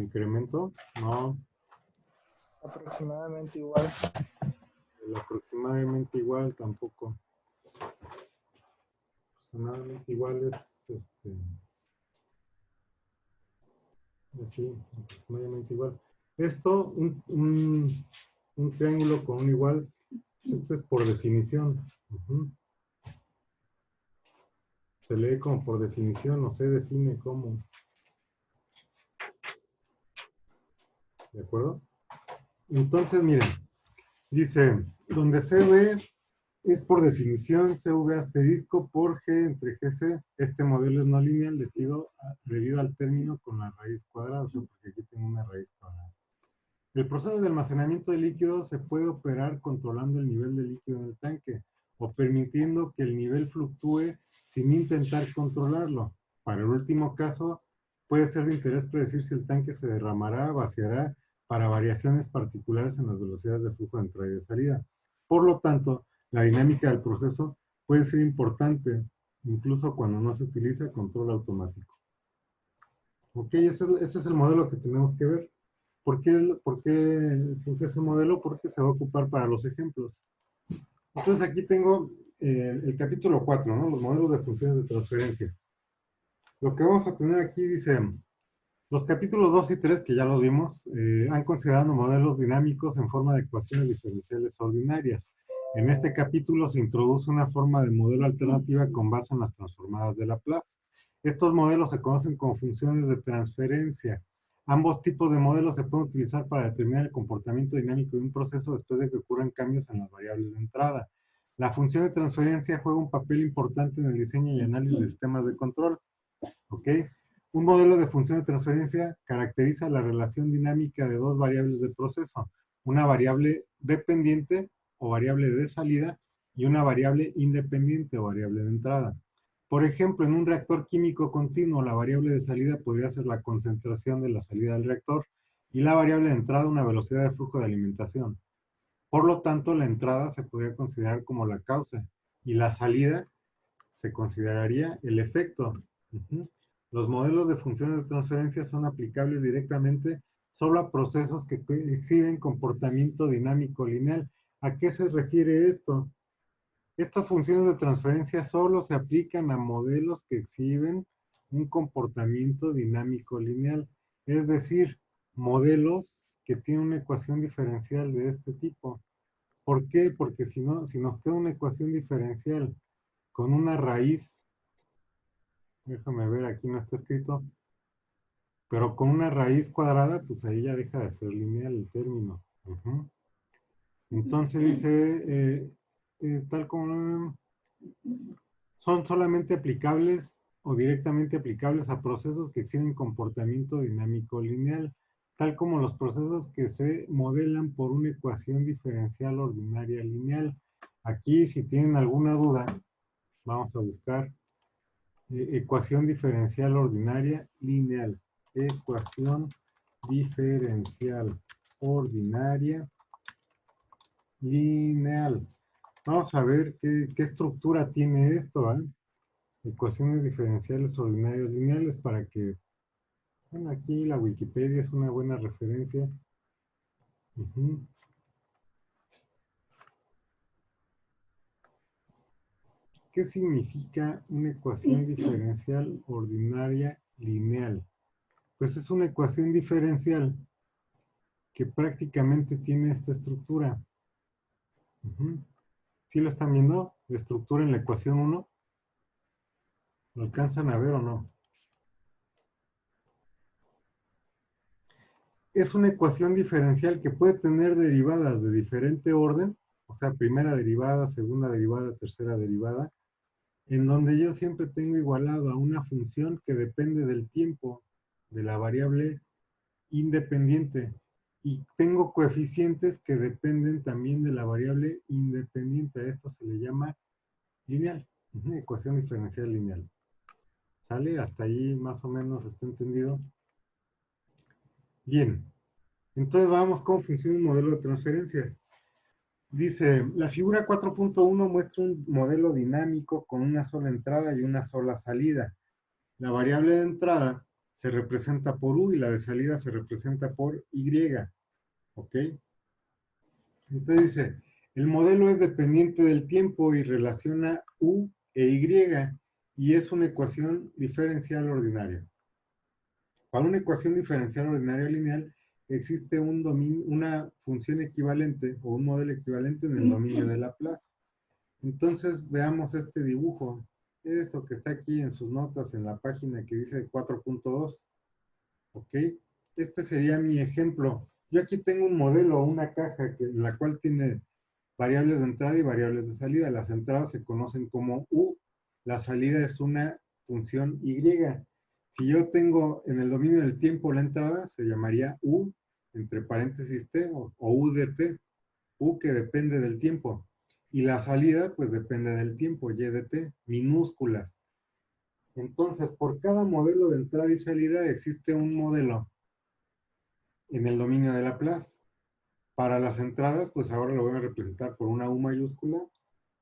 incremento, no, Aproximadamente igual. el aproximadamente igual tampoco. Aproximadamente igual es, así, aproximadamente igual. Esto, un triángulo con un igual, esto es por definición. Se lee como por definición, o se define como. ¿De acuerdo? Entonces, miren, dice, donde CV es por definición CV asterisco por G entre GC, este modelo es no lineal debido al término con la raíz cuadrada, o sea, porque aquí tengo una raíz cuadrada. El proceso de almacenamiento de líquido se puede operar controlando el nivel de líquido en el tanque o permitiendo que el nivel fluctúe sin intentar controlarlo. Para el último caso, puede ser de interés predecir si el tanque se derramará o vaciará para variaciones particulares en las velocidades de flujo de entrada y de salida. Por lo tanto, la dinámica del proceso puede ser importante, incluso cuando no se utiliza control automático. Ok, ese es el modelo que tenemos que ver. ¿Por qué puse ese modelo? Porque se va a ocupar para los ejemplos. Entonces aquí tengo el capítulo 4, ¿no? Los modelos de funciones de transferencia. Lo que vamos a tener aquí dice, los capítulos 2 y 3, que ya los vimos, han considerado modelos dinámicos en forma de ecuaciones diferenciales ordinarias. En este capítulo se introduce una forma de modelo alternativa con base en las transformadas de Laplace. Estos modelos se conocen como funciones de transferencia. Ambos tipos de modelos se pueden utilizar para determinar el comportamiento dinámico de un proceso después de que ocurran cambios en las variables de entrada. La función de transferencia juega un papel importante en el diseño y análisis de sistemas de control. ¿Ok? Un modelo de función de transferencia caracteriza la relación dinámica de dos variables de proceso, una variable dependiente o variable de salida y una variable independiente o variable de entrada. Por ejemplo, en un reactor químico continuo, la variable de salida podría ser la concentración de la salida del reactor y la variable de entrada una velocidad de flujo de alimentación. Por lo tanto, la entrada se podría considerar como la causa y la salida se consideraría el efecto. Los modelos de funciones de transferencia son aplicables directamente solo a procesos que exhiben comportamiento dinámico lineal. ¿A qué se refiere esto? Estas funciones de transferencia solo se aplican a modelos que exhiben un comportamiento dinámico lineal, es decir, modelos que tienen una ecuación diferencial de este tipo. ¿Por qué? Porque si nos queda una ecuación diferencial con una raíz, déjame ver, aquí no está escrito, pero con una raíz cuadrada, pues ahí ya deja de ser lineal el término. Entonces dice, tal como son solamente aplicables o directamente aplicables a procesos que exhiben comportamiento dinámico lineal, tal como los procesos que se modelan por una ecuación diferencial ordinaria lineal. Aquí, si tienen alguna duda, vamos a buscar ecuación diferencial ordinaria lineal. Ecuación diferencial ordinaria lineal. Vamos a ver qué estructura tiene esto, ¿eh? Ecuaciones diferenciales ordinarias lineales para que, bueno, aquí la Wikipedia es una buena referencia. ¿Qué significa una ecuación diferencial ordinaria lineal? Pues es una ecuación diferencial que prácticamente tiene esta estructura. ¿Sí lo están viendo? La estructura en la ecuación 1. ¿Lo alcanzan a ver o no? Es una ecuación diferencial que puede tener derivadas de diferente orden, o sea, primera derivada, segunda derivada, tercera derivada, en donde yo siempre tengo igualado a una función que depende del tiempo de la variable independiente y tengo coeficientes que dependen también de la variable independiente. A esto se le llama lineal, ecuación diferencial lineal. ¿Sale? Hasta ahí más o menos está entendido. Bien, entonces vamos cómo funciona un modelo de transferencia. Dice, la figura 4.1 muestra un modelo dinámico con una sola entrada y una sola salida. La variable de entrada se representa por U y la de salida se representa por Y. ¿Ok? Entonces dice, el modelo es dependiente del tiempo y relaciona U e Y y es una ecuación diferencial ordinaria. Para una ecuación diferencial ordinaria lineal existe una función equivalente o un modelo equivalente en el dominio de Laplace. Entonces veamos este dibujo. Eso que está aquí en sus notas en la página que dice 4.2. ¿Ok? Este sería mi ejemplo. Yo aquí tengo un modelo, una caja en la cual tiene variables de entrada y variables de salida. Las entradas se conocen como U, la salida es una función Y. Si yo tengo en el dominio del tiempo la entrada, se llamaría U, entre paréntesis T, o U de T, U que depende del tiempo. Y la salida, pues depende del tiempo, Y de T, minúsculas. Entonces, por cada modelo de entrada y salida existe un modelo en el dominio de Laplace. Para las entradas, pues ahora lo voy a representar por una U mayúscula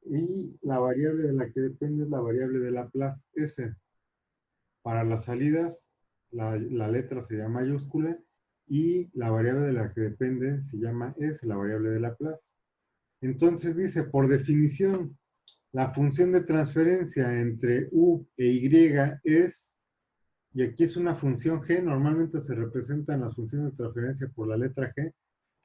y la variable de la que depende es la variable de Laplace S. Para las salidas, la letra sería mayúscula y la variable de la que depende se llama S, la variable de Laplace. Entonces dice, por definición, la función de transferencia entre U e Y es, y aquí es una función G, normalmente se representan las funciones de transferencia por la letra G,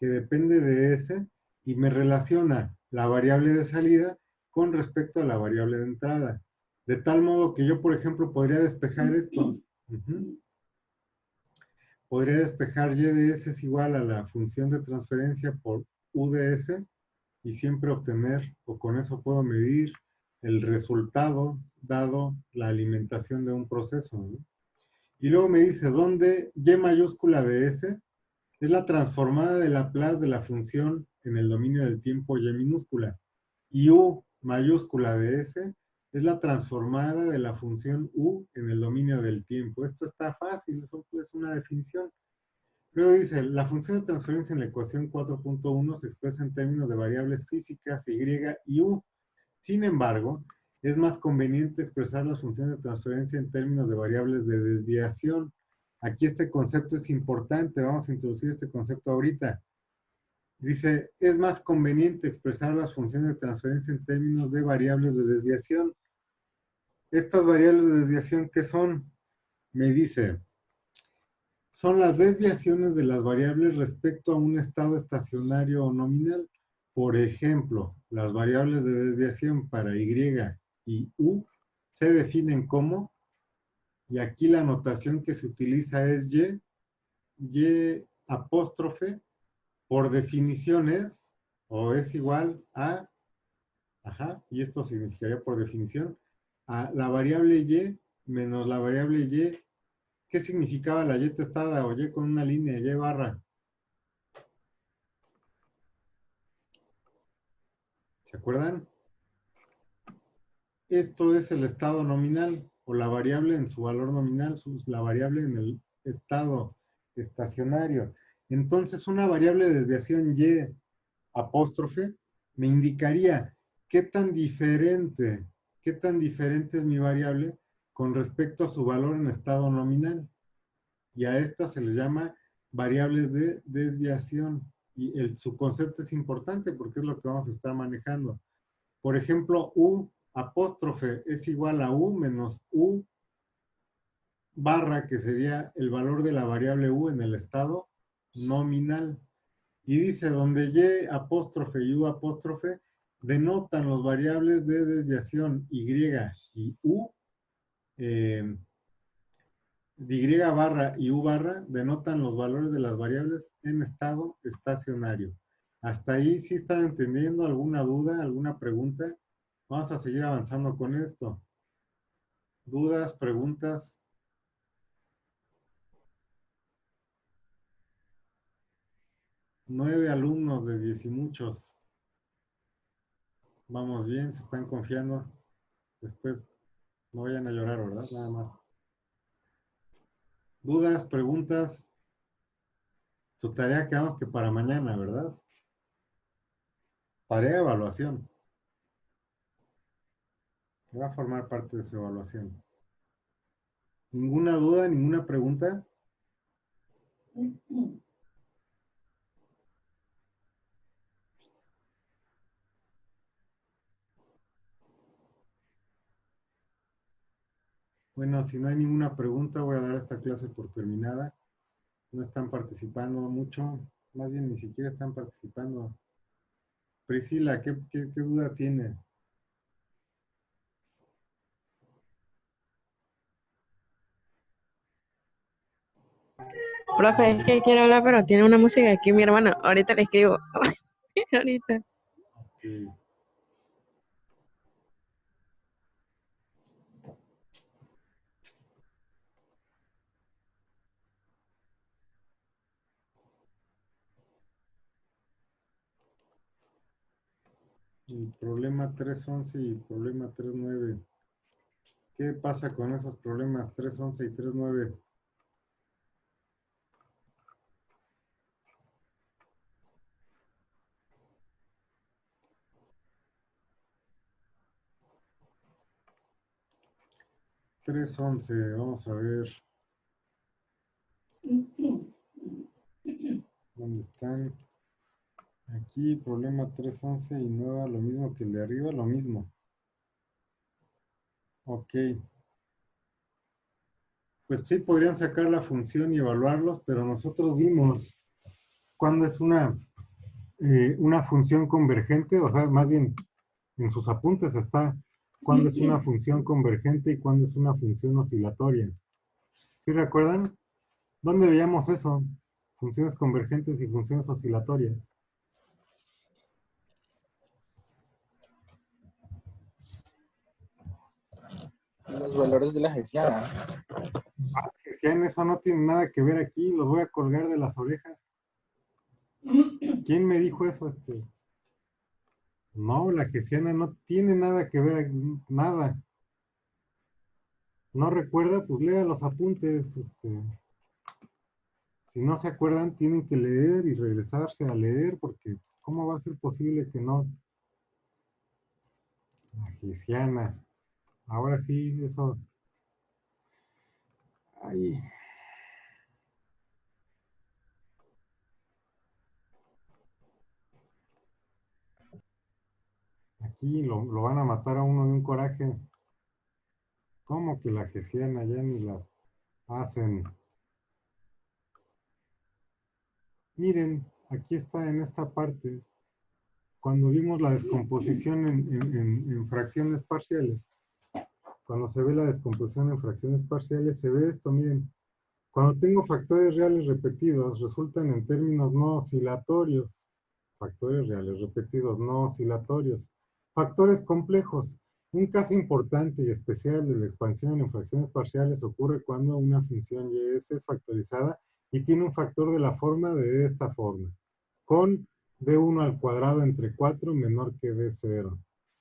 que depende de S, y me relaciona la variable de salida con respecto a la variable de entrada. De tal modo que yo, por ejemplo, podría despejar esto. Podría despejar Y de S es igual a la función de transferencia por U de S y siempre obtener, o con eso puedo medir el resultado dado la alimentación de un proceso, ¿no? Y luego me dice, ¿dónde Y mayúscula de S es la transformada de Laplace de la función en el dominio del tiempo Y minúscula? Y U mayúscula de S es la transformada de la función U en el dominio del tiempo. Esto está fácil, eso es una definición. Luego dice, la función de transferencia en la ecuación 4.1 se expresa en términos de variables físicas Y y U. Sin embargo, es más conveniente expresar las funciones de transferencia en términos de variables de desviación. Aquí este concepto es importante, vamos a introducir este concepto ahorita. Dice, es más conveniente expresar las funciones de transferencia en términos de variables de desviación. Estas variables de desviación, ¿qué son? Me dice, son las desviaciones de las variables respecto a un estado estacionario o nominal. Por ejemplo, las variables de desviación para Y y U se definen como, y aquí la notación que se utiliza es Y apóstrofe, por definición es, o es igual a, ajá, y esto significaría por definición, a la variable Y menos la variable Y. ¿Qué significaba la Y testada o Y con una línea, Y barra? ¿Se acuerdan? Esto es el estado nominal o la variable en su valor nominal, la variable en el estado estacionario. Entonces, una variable de desviación Y apóstrofe me indicaría qué tan diferente es mi variable con respecto a su valor en estado nominal. Y a estas se les llama variables de desviación. Y su concepto es importante porque es lo que vamos a estar manejando. Por ejemplo, U apóstrofe es igual a U menos U barra, que sería el valor de la variable U en el estado nominal. Y dice, donde Y apóstrofe y U apóstrofe denotan los variables de desviación Y y U, Y barra y U barra denotan los valores de las variables en estado estacionario. ¿Hasta ahí sí están entendiendo? ¿Alguna duda, alguna pregunta? Vamos a seguir avanzando con esto. ¿Dudas, preguntas? 9 alumnos de 10 y muchos. Vamos bien, se están confiando. Después no vayan a llorar, ¿verdad? Nada más. ¿Dudas, preguntas? Su tarea quedamos que para mañana, ¿verdad? Tarea de evaluación. Va a formar parte de su evaluación. ¿Ninguna duda, ninguna pregunta? Bueno, si no hay ninguna pregunta, voy a dar esta clase por terminada. No están participando mucho, más bien ni siquiera están participando. Priscila, ¿qué duda tiene? Profe, es que quiero hablar, pero tiene una música aquí mi hermano. Ahorita le escribo. Ahorita. Ok. Y problema 311 y problema 39. ¿Qué pasa con esos problemas 311 y 39? Tres once, vamos a ver. ¿Dónde están? Aquí, problema 311 y nueva, lo mismo que el de arriba, lo mismo. Ok. Pues sí, podrían sacar la función y evaluarlos, pero nosotros vimos cuándo es una función convergente, o sea, más bien en sus apuntes está cuándo es una función convergente y cuándo es una función oscilatoria. ¿Sí recuerdan? ¿Dónde veíamos eso? Funciones convergentes y funciones oscilatorias. Los valores de la hessiana. Que si en eso no tiene nada que ver aquí, los voy a colgar de las orejas. ¿Quién me dijo eso? No, la hessiana no tiene nada que ver, nada. ¿No recuerda? Pues lea los apuntes. Si no se acuerdan, tienen que leer y regresarse a leer, porque ¿cómo va a ser posible que no? La hessiana. Ahora sí, eso. Ay, aquí lo van a matar a uno de un coraje. ¿Cómo que la hessiana ya ni la hacen? Miren, aquí está en esta parte, cuando vimos la descomposición en fracciones parciales. Cuando se ve la descomposición en fracciones parciales, se ve esto, miren. Cuando tengo factores reales repetidos, resultan en términos no oscilatorios. Factores reales repetidos no oscilatorios. Factores complejos. Un caso importante y especial de la expansión en fracciones parciales ocurre cuando una función y es factorizada y tiene un factor de la forma de esta forma, con d1 al cuadrado entre 4 menor que d0.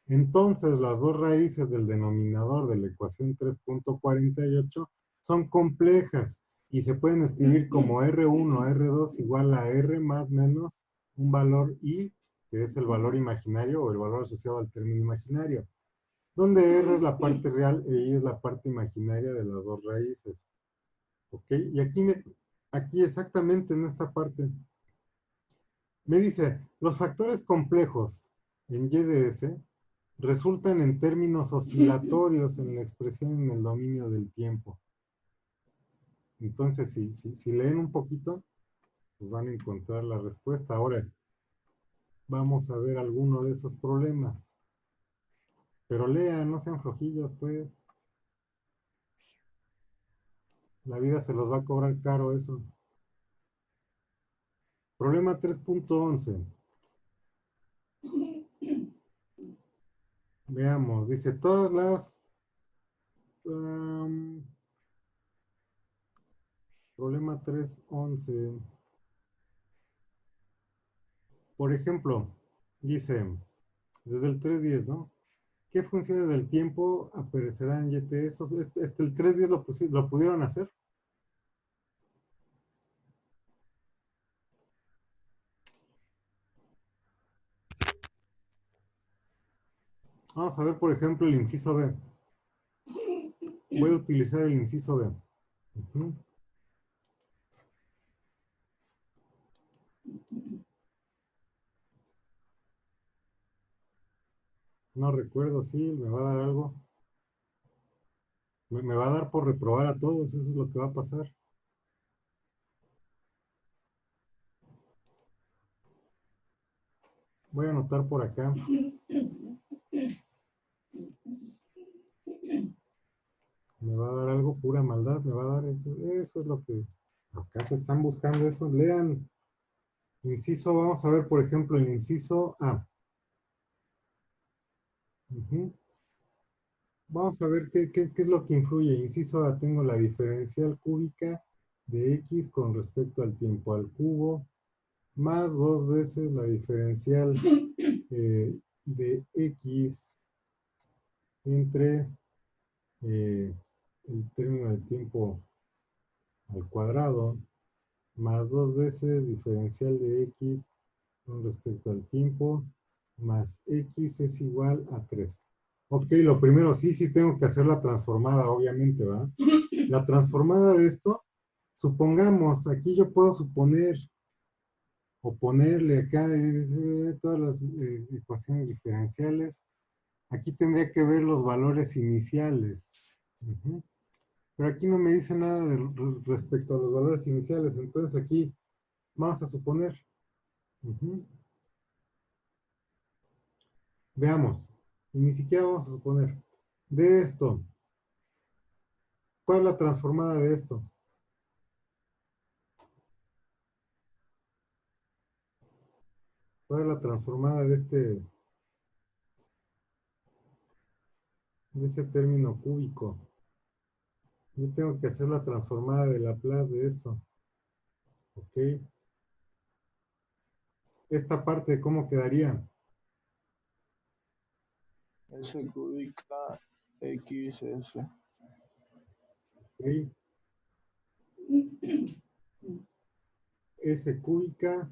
Entonces, las dos raíces del denominador de la ecuación 3.48 son complejas y se pueden escribir como R1, R2 igual a R más menos un valor I, que es el valor imaginario o el valor asociado al término imaginario, donde R es la parte real e I es la parte imaginaria de las dos raíces. ¿Ok? Y aquí exactamente en esta parte, me dice, los factores complejos en Y de S resultan en términos oscilatorios en la expresión en el dominio del tiempo. Entonces, si leen un poquito, pues van a encontrar la respuesta. Ahora, vamos a ver alguno de esos problemas. Pero lean, no sean flojillos, pues. La vida se los va a cobrar caro eso. Problema 3.11. Veamos, dice todas las... problema 3.11. Por ejemplo, dice, desde el 3.10, ¿no? ¿Qué funciones del tiempo aparecerán en YT? El 3.10 lo pudieron hacer. Vamos a ver, por ejemplo, el inciso B. Voy a utilizar el inciso B. Ujú. No recuerdo, sí, me va a dar algo. Me va a dar por reprobar a todos, eso es lo que va a pasar. Voy a anotar por acá. Me va a dar algo, pura maldad, me va a dar eso. Eso es lo que... ¿Acaso están buscando eso? Lean. Inciso, vamos a ver, por ejemplo, el inciso A. Ujú. Vamos a ver qué es lo que influye. Inciso A, tengo la diferencial cúbica de x con respecto al tiempo al cubo, más 2 veces la diferencial de x entre el término del tiempo al cuadrado, más 2 veces diferencial de x con respecto al tiempo, más x es igual a 3. Ok, lo primero, sí tengo que hacer la transformada, obviamente, ¿va? La transformada de esto, supongamos, aquí yo puedo suponer o ponerle acá todas las ecuaciones diferenciales. Aquí tendría que ver los valores iniciales. Ujú. Pero aquí no me dice nada respecto a los valores iniciales, entonces aquí vamos a suponer. Ujú. Veamos, y ni siquiera vamos a suponer. De esto, ¿cuál es la transformada de esto? ¿Cuál es la transformada de ese término cúbico? Yo tengo que hacer la transformada de Laplace de esto. ¿Ok? Esta parte, ¿cómo quedaría? S cúbica XS. ¿Ok? S cúbica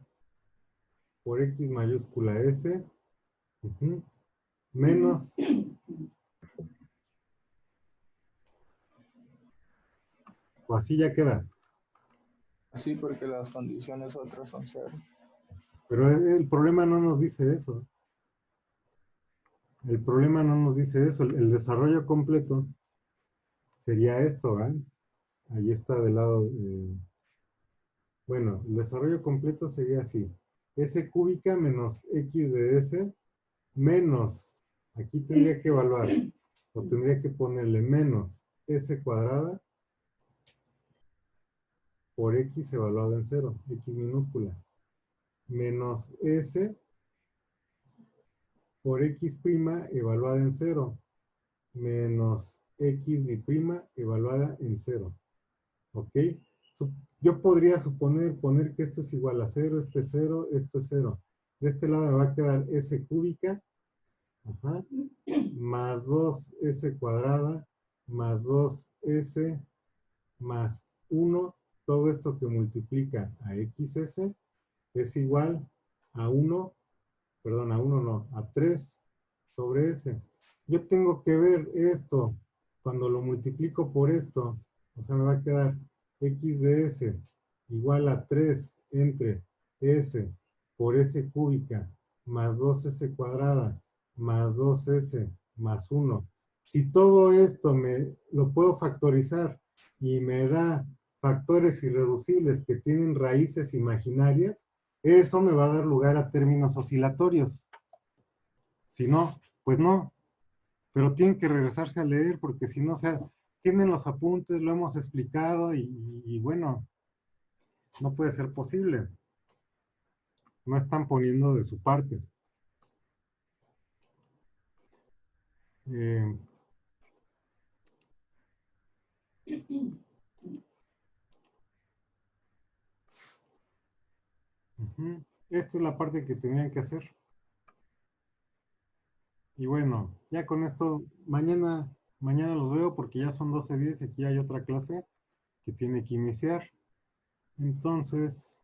por X mayúscula S. Ujú, menos, o así ya queda. Sí, porque las condiciones otras son cero. Pero el problema no nos dice eso. El problema no nos dice eso. El desarrollo completo sería esto, ¿verdad? Ahí está del lado. Bueno, el desarrollo completo sería así. S cúbica menos X de S menos, aquí tendría que evaluar, o tendría que ponerle menos S cuadrada por X evaluado en cero, X minúscula, menos S por X prima evaluada en cero, menos X prima evaluada en cero. ¿Ok? Yo podría poner que esto es igual a cero, esto es cero, esto es cero. De este lado me va a quedar S cúbica, ajá, más 2S cuadrada, más 2S, más 1, todo esto que multiplica a XS es igual a 1, perdón, a 1 no, a 3 sobre S. Yo tengo que ver esto, cuando lo multiplico por esto, o sea, me va a quedar X de S igual a 3 entre S por S cúbica más 2S cuadrada más 2S más 1. Si todo esto me lo puedo factorizar y me da factores irreducibles que tienen raíces imaginarias, eso me va a dar lugar a términos oscilatorios. Si no, pues no. Pero tienen que regresarse a leer porque si no, o sea, tienen los apuntes, lo hemos explicado y bueno, no puede ser posible. No están poniendo de su parte. Eh, ujú. Esta es la parte que tenían que hacer. Y bueno, ya con esto, mañana los veo porque ya son 12:10 y aquí hay otra clase que tiene que iniciar. Entonces,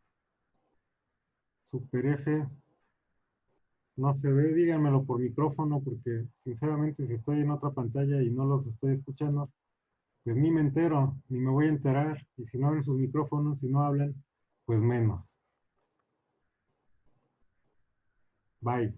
Super F no se ve, díganmelo por micrófono porque sinceramente si estoy en otra pantalla y no los estoy escuchando, pues ni me entero, ni me voy a enterar. Y si no abren sus micrófonos, si no hablan, pues menos. Bye.